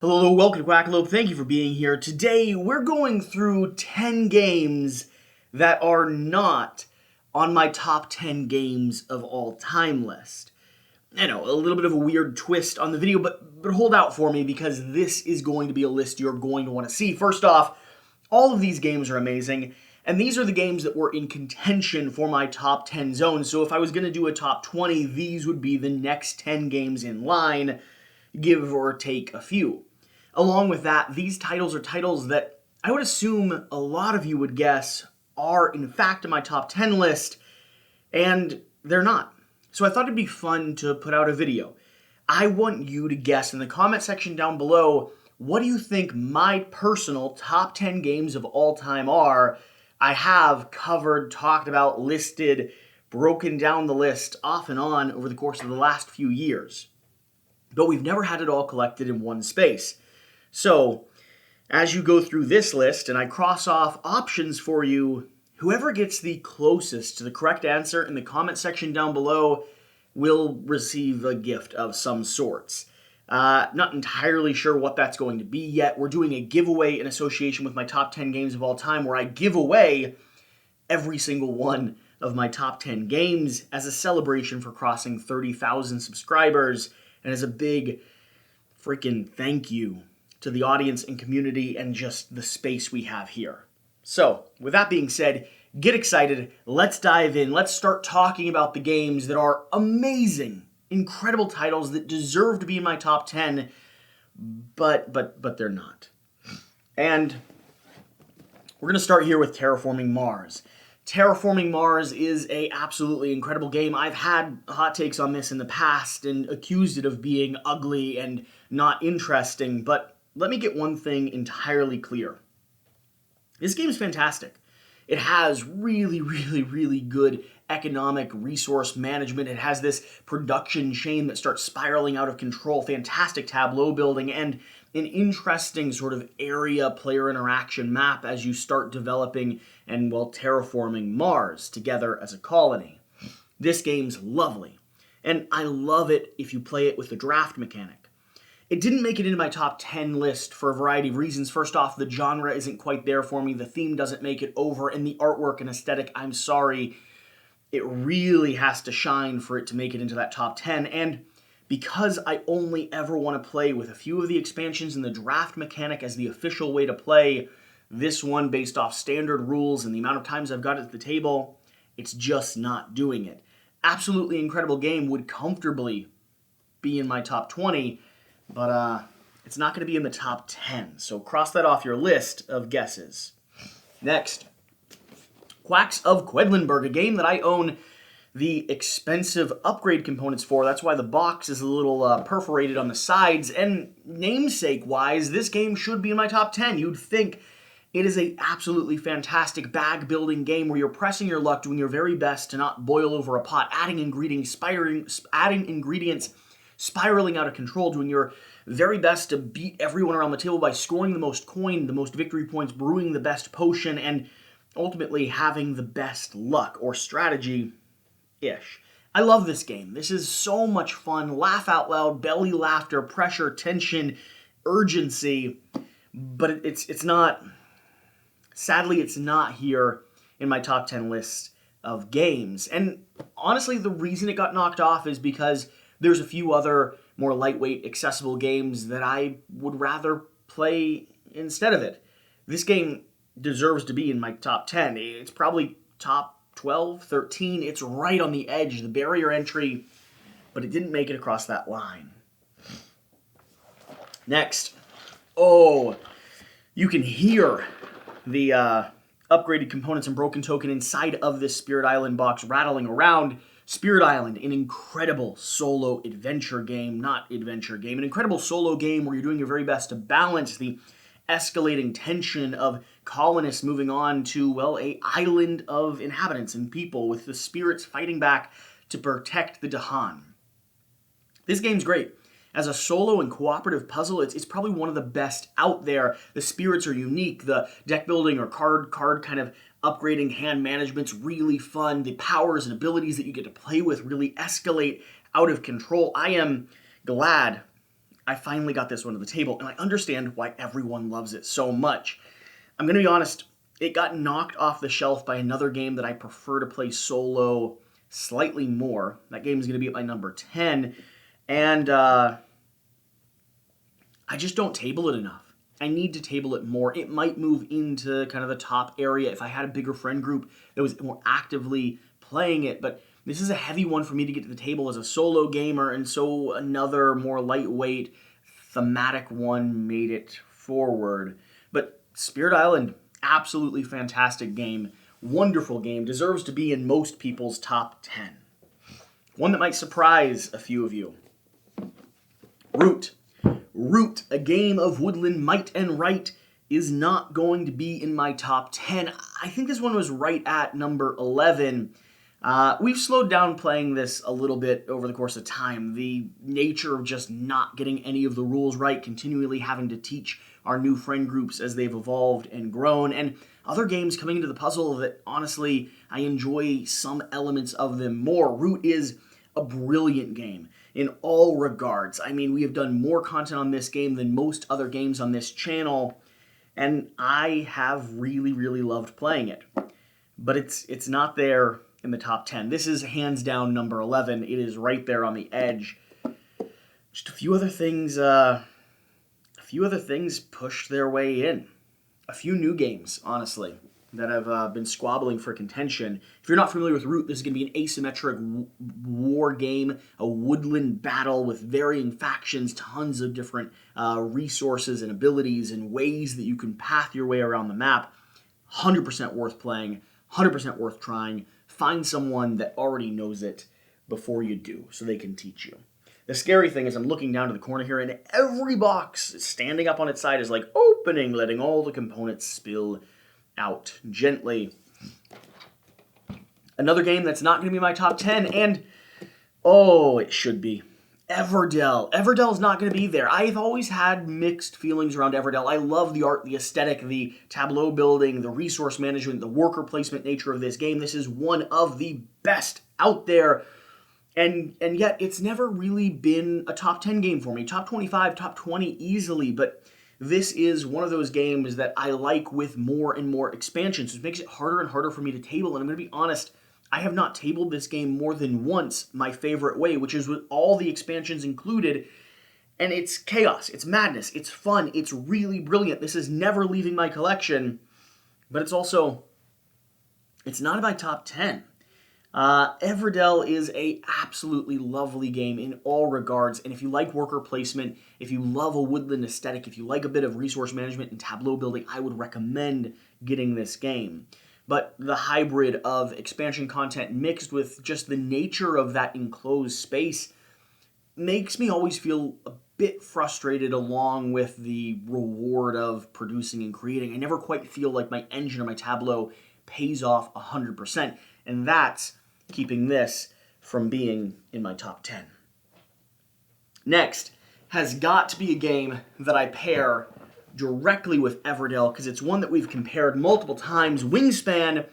Hello, welcome to Quackalope. Thank you for being here. Today, we're going through 10 games that are not on my top 10 games of all time list. I know, a little bit of a weird twist on the video, but hold out for me because this is going to be a list you're going to want to see. First off, all of these games are amazing, and these are the games that were in contention for my top 10 zone. So if I was going to do a top 20, these would be the next 10 games in line, give or take a few. Along with that, these titles are titles that I would assume a lot of you would guess are in fact in my top 10 list, and they're not. So I thought it'd be fun to put out a video. I want you to guess in the comment section down below, what do you think my personal top 10 games of all time are? I have covered, talked about, listed, broken down the list off and on over the course of the last few years. But we've never had it all collected in one space. So, as you go through this list and I cross off options for you, whoever gets the closest to the correct answer in the comment section down below will receive a gift of some sorts. Not entirely sure what that's going to be yet. We're doing a giveaway in association with my top 10 games of all time where I give away every single one of my top 10 games as a celebration for crossing 30,000 subscribers and as a big freaking thank you to the audience and community and just the space we have here. So, with that being said, get excited, let's dive in, let's start talking about the games that are amazing, incredible titles that deserve to be in my top 10, but they're not. And we're going to start here with Terraforming Mars. Terraforming Mars is a absolutely incredible game. I've had hot takes on this in the past and accused it of being ugly and not interesting, but let me get one thing entirely clear. This game is fantastic. It has really good economic resource management. It has this production chain that starts spiraling out of control, fantastic tableau building, and an interesting sort of area player interaction map as you start developing and, well, terraforming Mars together as a colony. This game's lovely, and I love it if you play it with the draft mechanic. It didn't make it into my top 10 list for a variety of reasons. First off, the genre isn't quite there for me, the theme doesn't make it over, and the artwork and aesthetic, I'm sorry, it really has to shine for it to make it into that top 10, and because I only ever want to play with a few of the expansions and the draft mechanic as the official way to play, this one based off standard rules and the amount of times I've got it at the table, it's just not doing it. Absolutely incredible game, would comfortably be in my top 20, but it's not going to be in the top 10, so cross that off your list of guesses. Next, Quacks of Quedlinburg, a game that I own the expensive upgrade components for. That's why the box is a little perforated on the sides, and namesake-wise, this game should be in my top 10. You'd think it is an absolutely fantastic bag-building game where you're pressing your luck, doing your very best to not boil over a pot, adding ingredients, spiraling out of control, doing your very best to beat everyone around the table by scoring the most coin, the most victory points, brewing the best potion, and ultimately having the best luck or strategy-ish. I love this game. This is so much fun. Laugh out loud, belly laughter, pressure, tension, urgency, but it's not, sadly, it's not here in my top 10 list of games. And honestly, the reason it got knocked off is because there's a few other more lightweight, accessible games that I would rather play instead of it. This game deserves to be in my top 10. It's probably top 12, 13. It's right on the edge, the barrier entry, but it didn't make it across that line. Next. Oh, you can hear the upgraded components and broken token inside of this Spirit Island box rattling around. Spirit Island, an incredible solo adventure game, an incredible solo game where you're doing your very best to balance the escalating tension of colonists moving on to, well, an island of inhabitants and people with the spirits fighting back to protect the Dahan. This game's great. As a solo and cooperative puzzle, it's probably one of the best out there. The spirits are unique. The deck building or card kind of upgrading hand management's really fun. The powers and abilities that you get to play with really escalate out of control. I am glad I finally got this one to the table, and I understand why everyone loves it so much. I'm going to be honest, it got knocked off the shelf by another game that I prefer to play solo slightly more. That game is going to be at my number 10, and I just don't table it enough. I need to table it more. It might move into kind of the top area if I had a bigger friend group that was more actively playing it, but this is a heavy one for me to get to the table as a solo gamer, and so another more lightweight, thematic one made it forward. But Spirit Island, absolutely fantastic game, wonderful game, deserves to be in most people's top 10. One that might surprise a few of you. Root. Root, a game of woodland might and right, is not going to be in my top 10. I think this one was right at number 11. We've slowed down playing this a little bit over the course of time. The nature of just not getting any of the rules right, continually having to teach our new friend groups as they've evolved and grown, and other games coming into the puzzle that, honestly, I enjoy some elements of them more. Root is a brilliant game in all regards. I mean, we have done more content on this game than most other games on this channel, and I have really, really loved playing it. But it's not there in the top 10. This is hands down number 11. It is right there on the edge. Just a few other things pushed their way in. A few new games, honestly, that have been squabbling for contention. If you're not familiar with Root, this is going to be an asymmetric war game, a woodland battle with varying factions, tons of different resources and abilities and ways that you can path your way around the map. 100% worth playing, 100% worth trying. Find someone that already knows it before you do, so they can teach you. The scary thing is I'm looking down to the corner here, and every box standing up on its side is like opening, letting all the components spill out gently. Another game that's not going to be my top 10, and it should be. Everdell. Everdell is not going to be there. I've always had mixed feelings around Everdell. I love the art, the aesthetic, the tableau building, the resource management, the worker placement nature of this game. This is one of the best out there. And yet, it's never really been a top 10 game for me. Top 25, top 20 easily, but this is one of those games that I like with more and more expansions. It makes it harder and harder for me to table, and I'm going to be honest, I have not tabled this game more than once my favorite way, which is with all the expansions included, and it's chaos, it's madness, it's fun, it's really brilliant. This is never leaving my collection, but it's not in my top 10. Everdell is a absolutely lovely game in all regards, and if you like worker placement, if you love a woodland aesthetic, if you like a bit of resource management and tableau building, I would recommend getting this game. But the hybrid of expansion content mixed with just the nature of that enclosed space makes me always feel a bit frustrated along with the reward of producing and creating. I never quite feel like my engine or my tableau pays off 100%, and that's keeping this from being in my top 10. Next has got to be a game that I pair directly with Everdell because it's one that we've compared multiple times. Wingspan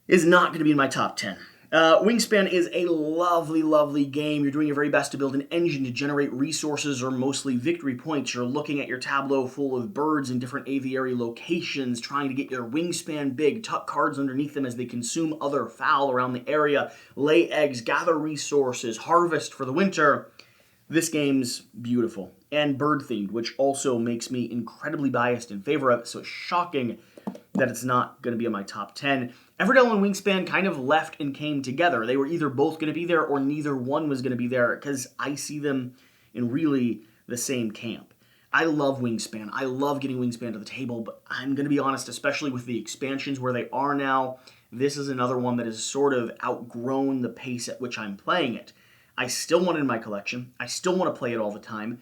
is not going to be in my top 10. Wingspan is a lovely, lovely game. You're doing your very best to build an engine to generate resources or mostly victory points. You're looking at your tableau full of birds in different aviary locations, trying to get your wingspan big, tuck cards underneath them as they consume other fowl around the area, lay eggs, gather resources, harvest for the winter. This game's beautiful and bird-themed, which also makes me incredibly biased in favor of it, so it's shocking that it's not going to be in my top 10. Everdell and Wingspan kind of left and came together. They were either both going to be there or neither one was going to be there because I see them in really the same camp. I love Wingspan. I love getting Wingspan to the table, but I'm going to be honest, especially with the expansions where they are now, this is another one that has sort of outgrown the pace at which I'm playing it. I still want it in my collection. I still want to play it all the time,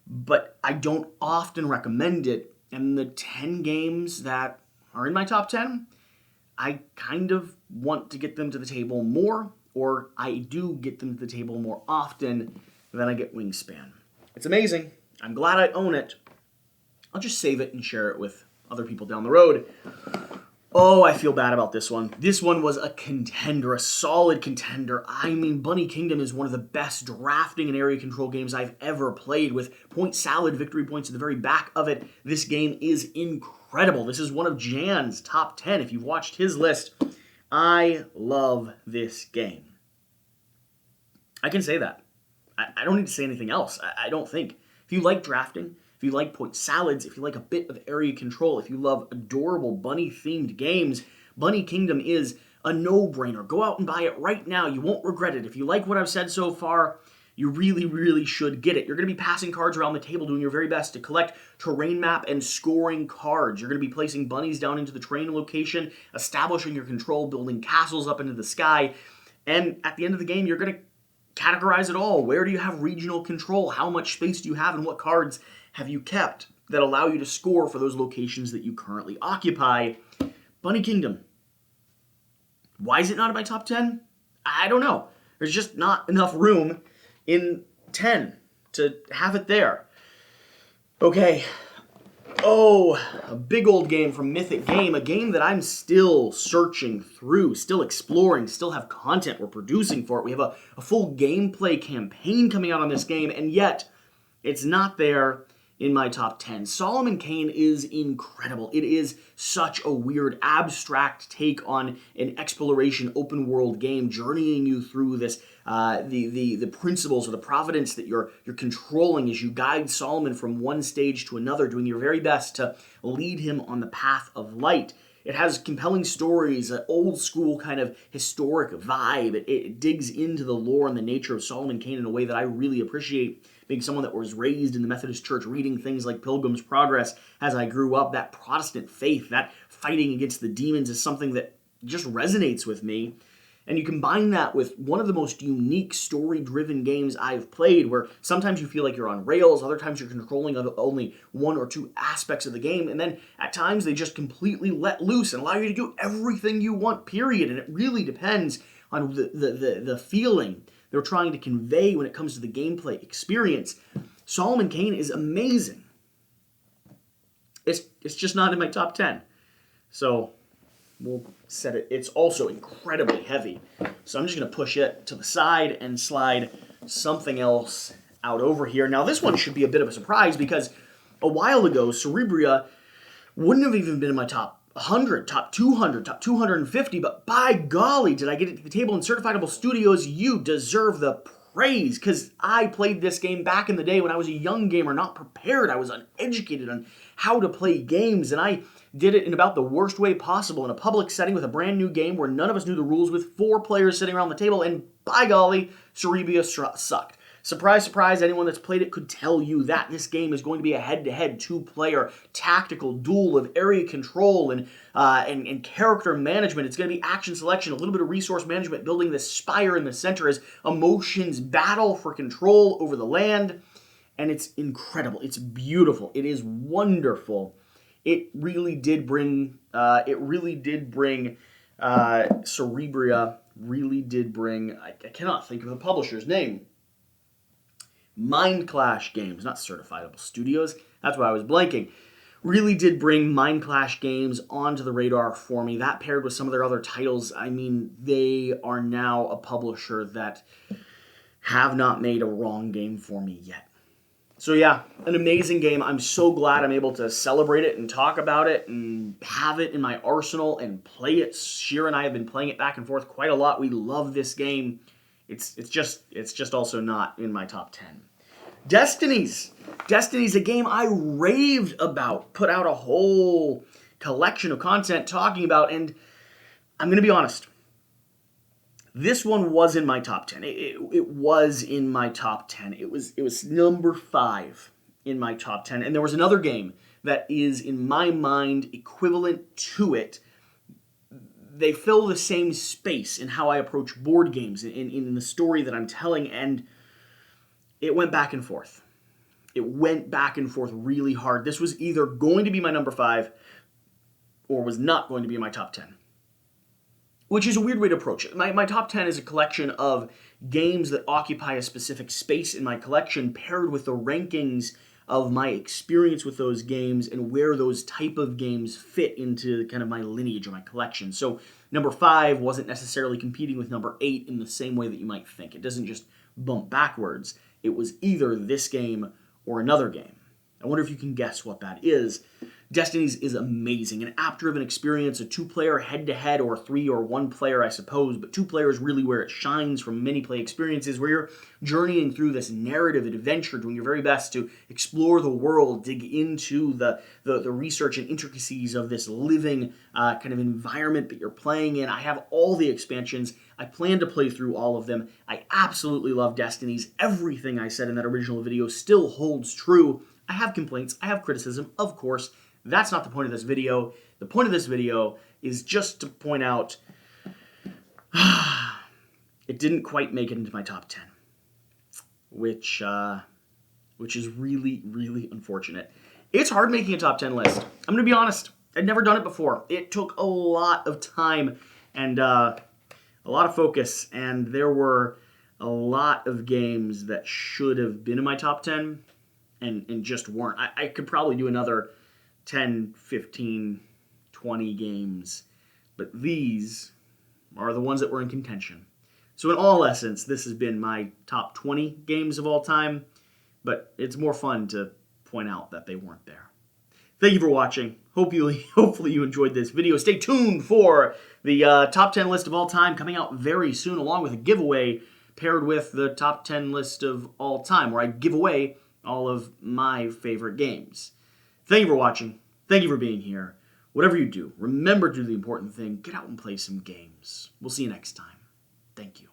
but I don't often recommend it. And the 10 games that are in my top 10, I kind of want to get them to the table more, or I do get them to the table more often than I get Wingspan. It's amazing. I'm glad I own it. I'll just save it and share it with other people down the road. Oh, I feel bad about this one. This one was a contender, a solid contender. I mean, Bunny Kingdom is one of the best drafting and area control games I've ever played, with point salad victory points at the very back of it. This game is incredible. This is one of Jan's top 10. If you've watched his list, I love this game. I can say that. I don't need to say anything else, I don't think. If you like drafting, if you like point salads, if you like a bit of area control, if you love adorable bunny-themed games, Bunny Kingdom is a no-brainer. Go out and buy it right now. You won't regret it. If you like what I've said so far, you really, really should get it. You're going to be passing cards around the table, doing your very best to collect terrain map and scoring cards. You're going to be placing bunnies down into the terrain location, establishing your control, building castles up into the sky, and at the end of the game, you're going to categorize it all. Where do you have regional control? How much space do you have, and what cards have you kept that allow you to score for those locations that you currently occupy? Bunny Kingdom. Why is it not in my top 10? I don't know. There's just not enough room in 10 to have it there. Okay. Oh, a big old game from Mythic Game, a game that I'm still searching through, still exploring, still have content we're producing for it. We have a full gameplay campaign coming out on this game, and yet it's not there in my top 10. Solomon Kane is incredible. It is such a weird, abstract take on an exploration, open world game, journeying you through this, the principles or the providence that you're controlling as you guide Solomon from one stage to another, doing your very best to lead him on the path of light. It has compelling stories, an old school kind of historic vibe. It digs into the lore and the nature of Solomon Kane in a way that I really appreciate, being someone that was raised in the Methodist Church, reading things like Pilgrim's Progress as I grew up. That Protestant faith, that fighting against the demons, is something that just resonates with me. And you combine that with one of the most unique story-driven games I've played, where sometimes you feel like you're on rails, other times you're controlling only one or two aspects of the game, and then at times they just completely let loose and allow you to do everything you want, period. And it really depends on the feeling they're trying to convey when it comes to the gameplay experience. Solomon Kane is amazing. It's just not in my top 10. So we'll set it. It's also incredibly heavy. So I'm just going to push it to the side and slide something else out over here. Now this one should be a bit of a surprise, because a while ago, Ceribria wouldn't have even been in my top 100, top 200, top 250, but by golly, did I get it to the table in Certifiable Studios. You deserve the praise, because I played this game back in the day when I was a young gamer, not prepared. I was uneducated on how to play games, and I did it in about the worst way possible, in a public setting with a brand new game where none of us knew the rules, with 4 players sitting around the table, and by golly, Ceribria sucked. Surprise, surprise, anyone that's played it could tell you that. This game is going to be a head-to-head 2-player tactical duel of area control and character management. It's going to be action selection, a little bit of resource management, building this spire in the center as emotions battle for control over the land. And it's incredible. It's beautiful. It is wonderful. It really did bring Ceribria, really did bring, I cannot think of the publisher's name. Mind Clash Games, not Certifiable Studios. That's why I was blanking. Really did bring Mind Clash Games onto the radar for me. That paired with some of their other titles, I mean, they are now a publisher that have not made a wrong game for me yet. So yeah, an amazing game. I'm so glad I'm able to celebrate it and talk about it and have it in my arsenal and play it. Sheer and I have been playing it back and forth quite a lot. We love this game. It's just also not in my top 10. Destinies. Destinies, a game I raved about, put out a whole collection of content talking about, and I'm going to be honest. This one was in my top 10. It was in my top 10. It was number 5 in my top 10. And there was another game that is, in my mind, equivalent to it. They fill the same space in how I approach board games, in the story that I'm telling, and it went back and forth. It went back and forth really hard. This was either going to be my number 5 or was not going to be in my top 10. Which is a weird way to approach it. My top 10 is a collection of games that occupy a specific space in my collection, paired with the rankings of my experience with those games and where those type of games fit into kind of my lineage or my collection. So number 5 wasn't necessarily competing with number 8 in the same way that you might think. It doesn't just bump backwards. It was either this game or another game. I wonder if you can guess what that is. Destinies is amazing. An app-driven experience, a 2-player head-to-head, or 3 or 1 player, I suppose, but 2 players really where it shines from many play experiences, where you're journeying through this narrative adventure, doing your very best to explore the world, dig into the research and intricacies of this living kind of environment that you're playing in. I have all the expansions. I plan to play through all of them. I absolutely love Destinies. Everything I said in that original video still holds true. I have complaints. I have criticism, of course. That's not the point of this video. The point of this video is just to point out it didn't quite make it into my top 10, which is really, really unfortunate. It's hard making a top 10 list. I'm going to be honest. I'd never done it before. It took a lot of time and a lot of focus, and there were a lot of games that should have been in my top 10 and just weren't. I could probably do another 10, 15, 20 games, but these are the ones that were in contention. So in all essence, this has been my top 20 games of all time, but it's more fun to point out that they weren't there. Thank you for watching. Hopefully you enjoyed this video. Stay tuned for the top 10 list of all time coming out very soon, along with a giveaway paired with the top 10 list of all time, where I give away all of my favorite games. Thank you for watching. Thank you for being here. Whatever you do, remember to do the important thing. Get out and play some games. We'll see you next time. Thank you.